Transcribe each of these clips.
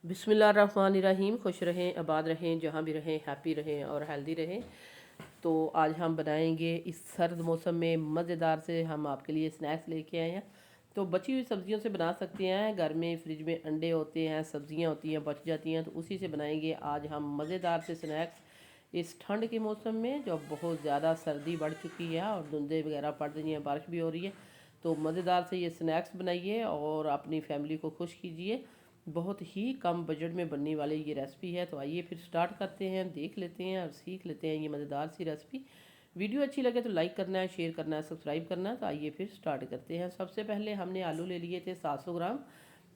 बिस्मिल्लाहिर्रहमानिर्रहीम। खुश रहें, आबाद रहें, जहाँ भी रहें, हैप्पी रहें और हेल्दी रहें। तो आज हम बनाएंगे इस सर्द मौसम में मज़ेदार से हम आपके लिए स्नैक्स लेके आए हैं। तो बची हुई सब्जियों से बना सकते हैं, घर में फ्रिज में अंडे होते हैं, सब्जियां होती हैं बच जाती हैं, तो उसी से बनाएंगे आज हम मज़ेदार से स्नैक्स इस ठंड के मौसम में जब बहुत ज़्यादा सर्दी बढ़ चुकी है और धुंधे वगैरह पड़ रही हैं, बारिश भी हो रही है। तो मज़ेदार से ये स्नैक्स बनाइए और अपनी फैमिली को खुश कीजिए। बहुत ही कम बजट में बनने वाली ये रेसिपी है। तो आइए फिर स्टार्ट करते हैं, देख लेते हैं और सीख लेते हैं ये मज़ेदार सी रेसिपी। वीडियो अच्छी लगे तो लाइक करना है, शेयर करना है, सब्सक्राइब करना है। तो आइए फिर स्टार्ट करते हैं। सबसे पहले हमने आलू ले लिए थे 700 ग्राम।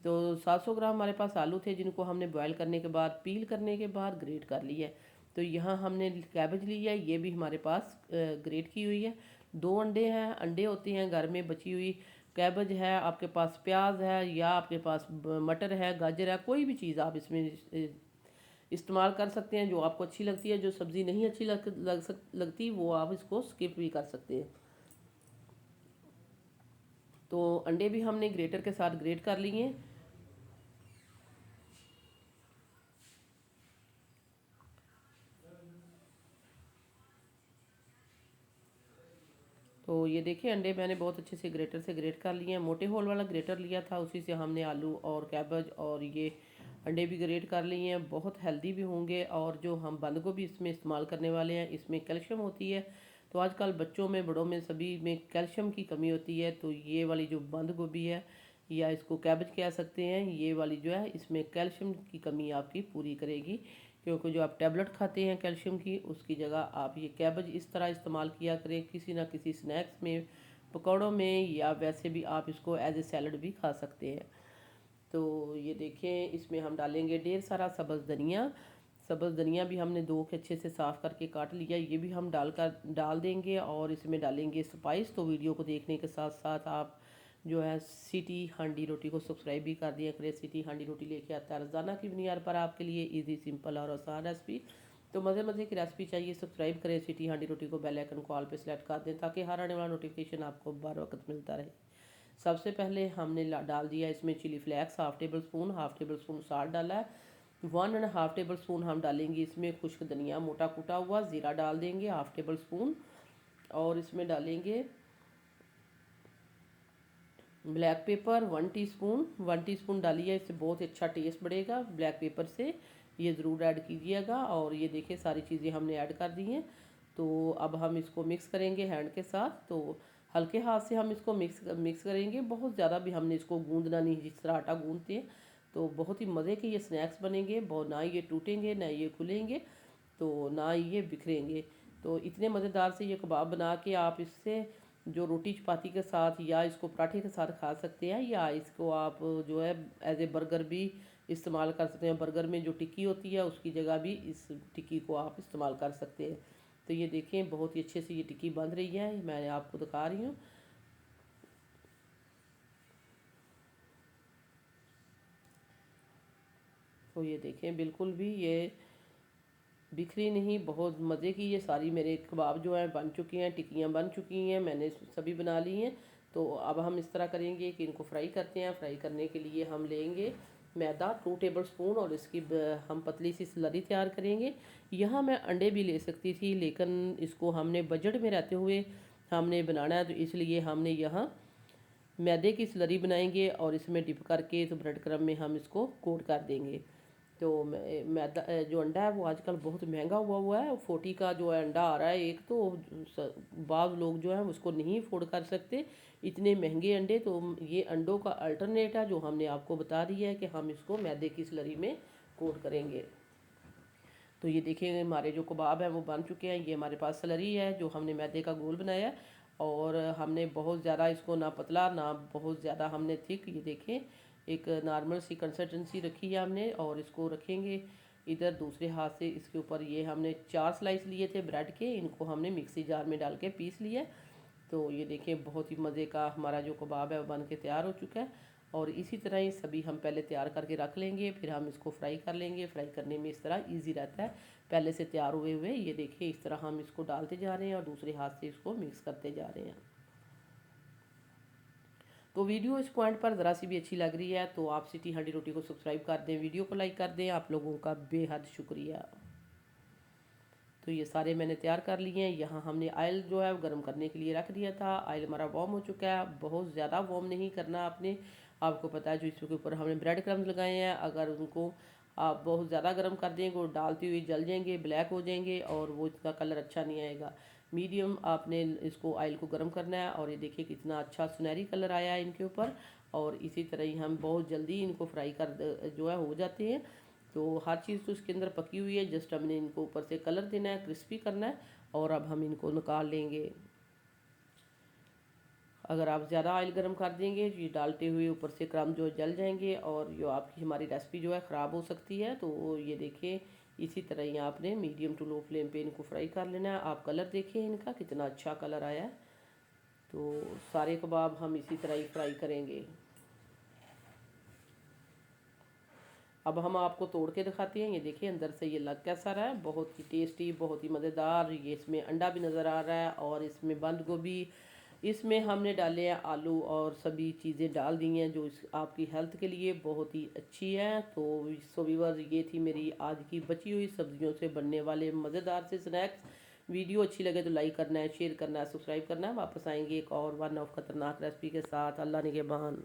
तो 700 ग्राम हमारे पास आलू थे, जिनको हमने बॉयल करने के बाद, पील करने के बाद ग्रेट कर लिया है। तो यहाँ हमने कैबेज लिया है, ये भी हमारे पास ग्रेट की हुई है। 2 अंडे हैं, अंडे होते हैं घर में बची हुई। कैबेज है, आपके पास प्याज है, या आपके पास मटर है, गाजर है, कोई भी चीज़ आप इसमें इस्तेमाल कर सकते हैं जो आपको अच्छी लगती है। जो सब्ज़ी नहीं अच्छी लगती वो आप इसको स्किप भी कर सकते हैं। तो अंडे भी हमने ग्रेटर के साथ ग्रेट कर लिए हैं। तो ये देखिए अंडे मैंने बहुत अच्छे से ग्रेटर से ग्रेट कर लिए हैं। मोटे होल वाला ग्रेटर लिया था, उसी से हमने आलू और कैबेज और ये अंडे भी ग्रेट कर लिए हैं। बहुत हेल्दी भी होंगे। और जो हम बंद गोभी इसमें इस्तेमाल करने वाले हैं, इसमें कैल्शियम होती है। तो आजकल बच्चों में, बड़ों में, सभी में कैल्शियम की कमी होती है। तो ये वाली जो बंद गोभी है, या इसको कैबेज कह सकते हैं, ये वाली जो है इसमें कैल्शियम की कमी आपकी पूरी करेगी। क्योंकि जो आप टैबलेट खाते हैं कैल्शियम की, उसकी जगह आप ये कैबेज इस तरह इस्तेमाल किया करें, किसी ना किसी स्नैक्स में, पकौड़ों में, या वैसे भी आप इसको एज ए सैलड भी खा सकते हैं। तो ये देखें, इसमें हम डालेंगे ढेर सारा सब्ज़ धनिया। सब्ज़ धनिया भी हमने धो के अच्छे से साफ़ करके काट लिया, ये भी हम डाल देंगे। और इसमें डालेंगे स्पाइस। तो वीडियो को देखने के साथ साथ आप जो है सिटी हांडी रोटी को सब्सक्राइब भी कर दिया करें। सिटी हांडी रोटी लेके आता है रोज़ाना की बुनियाद पर आपके लिए इजी, सिंपल और आसान रेसिपी। तो मज़े मज़े की रेसिपी चाहिए, सब्सक्राइब करें सिटी हांडी रोटी को, बेल आइकन को ऑल पे सेलेक्ट कर दें, ताकि हर आने वाला नोटिफिकेशन आपको बर वक्त मिलता रहे। सबसे पहले हमने डाल दिया इसमें chilli flakes half tablespoon, half tablespoon salt डाला है। 1.5 टेबल स्पून हम डालेंगे इसमें खुश्क धनिया मोटा कूटा हुआ। ज़ीरा डाल देंगे हाफ़ टेबल स्पून। और इसमें डालेंगे ब्लैक पेपर 1 टीस्पून। 1 टीस्पून डालिए, इससे बहुत अच्छा टेस्ट बढ़ेगा ब्लैक पेपर से। ये ज़रूर ऐड कीजिएगा। और ये देखिए सारी चीज़ें हमने ऐड कर दी हैं। तो अब हम इसको मिक्स करेंगे हैंड के साथ। तो हल्के हाथ से हम इसको मिक्स करेंगे, बहुत ज़्यादा भी हमने इसको गूंदना नहीं, जिस तरह आटा गूंदते हैं। तो बहुत ही मज़े के ये स्नैक्स बनेंगे। बहुत ना ये टूटेंगे, ना ये खुलेंगे, तो ना ये बिखरेंगे। तो इतने मज़ेदार से ये कबाब बना के आप इससे जो रोटी चपाती के साथ या इसको पराठे के साथ खा सकते हैं, या इसको आप जो है एज ए बर्गर भी इस्तेमाल कर सकते हैं। बर्गर में जो टिक्की होती है उसकी जगह भी इस टिक्की को आप इस्तेमाल कर सकते हैं। तो ये देखें बहुत ही अच्छे से ये टिक्की बन रही है, मैं आपको दिखा रही हूँ। तो ये देखें बिल्कुल भी ये बिखरी नहीं, बहुत मज़े की ये सारी मेरे कबाब जो हैं बन चुके हैं, टिक्कियाँ बन चुकी हैं, मैंने सभी बना ली हैं। तो अब हम इस तरह करेंगे कि इनको फ्राई करते हैं। फ्राई करने के लिए हम लेंगे मैदा 2 टेबल स्पून, और इसकी हम पतली सी स्लरी तैयार करेंगे। यहाँ मैं अंडे भी ले सकती थी, लेकिन इसको हमने बजट में रहते हुए हमने बनाना है, तो इसलिए हमने यहाँ मैदे की स्लरी बनाएंगे और इसमें डिप करके तो ब्रेड क्रम्ब में हम इसको कोट कर देंगे। तो मैदा जो अंडा है वो आजकल बहुत महंगा हुआ है। 40 का जो है अंडा आ रहा है एक। तो बाज़ लोग जो हैं उसको नहीं अफोर्ड कर सकते इतने महंगे अंडे। तो ये अंडों का अल्टरनेट है जो हमने आपको बता दिया है कि हम इसको मैदे की स्लरी में कोट करेंगे। तो ये देखिए हमारे जो कबाब हैं वो बन चुके हैं। ये हमारे पास स्लरी है जो हमने मैदे का गोल बनाया है। और हमने बहुत ज़्यादा इसको ना पतला ना बहुत ज़्यादा हमने थिक, ये देखें एक नॉर्मल सी कंसिस्टेंसी रखी है हमने। और इसको रखेंगे इधर दूसरे हाथ से इसके ऊपर। ये हमने 4 स्लाइस लिए थे ब्रेड के, इनको हमने मिक्सी जार में डाल के पीस लिया। तो ये देखें बहुत ही मज़े का हमारा जो कबाब है वो बन के तैयार हो चुका है। और इसी तरह ही सभी हम पहले तैयार करके रख लेंगे, फिर हम इसको फ्राई कर लेंगे। फ्राई करने में इस तरह इजी रहता है, पहले से तैयार हुए हुए। ये देखिए इस तरह हम इसको डालते जा रहे हैं और दूसरे हाथ से इसको मिक्स करते जा रहे हैं। तो वीडियो इस पॉइंट पर ज़रा सी भी अच्छी लग रही है तो आप सिटी हांडी रोटी को सब्सक्राइब कर दें, वीडियो को लाइक कर दें। आप लोगों का बेहद शुक्रिया। तो ये सारे मैंने तैयार कर लिए हैं। यहाँ हमने ऑयल जो है वो गर्म करने के लिए रख दिया था। ऑयल हमारा वार्म हो चुका है। बहुत ज़्यादा वार्म नहीं करना आपने, आपको पता है जो इसके ऊपर हमने ब्रेड क्रम्स लगाए हैं, अगर उनको आप बहुत ज़्यादा गर्म कर देंगे वो डालती हुई जल जाएंगे, ब्लैक हो जाएंगे और वो इसका कलर अच्छा नहीं आएगा। मीडियम आपने इसको ऑयल को गर्म करना है। और ये देखिए कितना अच्छा सुनहरी कलर आया है इनके ऊपर। और इसी तरह ही हम बहुत जल्दी इनको फ्राई कर जो है हो जाते हैं। तो हर चीज़ तो इसके अंदर पकी हुई है, जस्ट हमने इनको ऊपर से कलर देना है, क्रिस्पी करना है। और अब हम इनको निकाल लेंगे। अगर आप ज़्यादा ऑयल गर्म कर देंगे ये डालते हुए ऊपर से क्रम जो जल जाएंगे और जो आपकी हमारी रेसिपी जो है ख़राब हो सकती है। तो ये देखिए इसी तरह ही आपने मीडियम टू लो फ्लेम पे इनको फ्राई कर लेना है। आप कलर देखिए इनका कितना अच्छा कलर आया है। तो सारे कबाब हम इसी तरह ही फ्राई करेंगे। अब हम आपको तोड़ के दिखाते हैं। ये देखिए अंदर से ये लग कैसा रहा है, बहुत ही टेस्टी, बहुत ही मज़ेदार। ये इसमें अंडा भी नज़र आ रहा है और इसमें बंद गोभी, इसमें हमने डाले हैं आलू और सभी चीज़ें डाल दी हैं जो इस आपकी हेल्थ के लिए बहुत ही अच्छी है। तो सो व्यूअर्स ये थी मेरी आज की बची हुई सब्जियों से बनने वाले मज़ेदार से स्नैक्स। वीडियो अच्छी लगे तो लाइक करना है, शेयर करना है, सब्सक्राइब करना है। वापस आएंगे एक और वन ऑफ खतरनाक रेसिपी के साथ। अल्लाह निगहबान।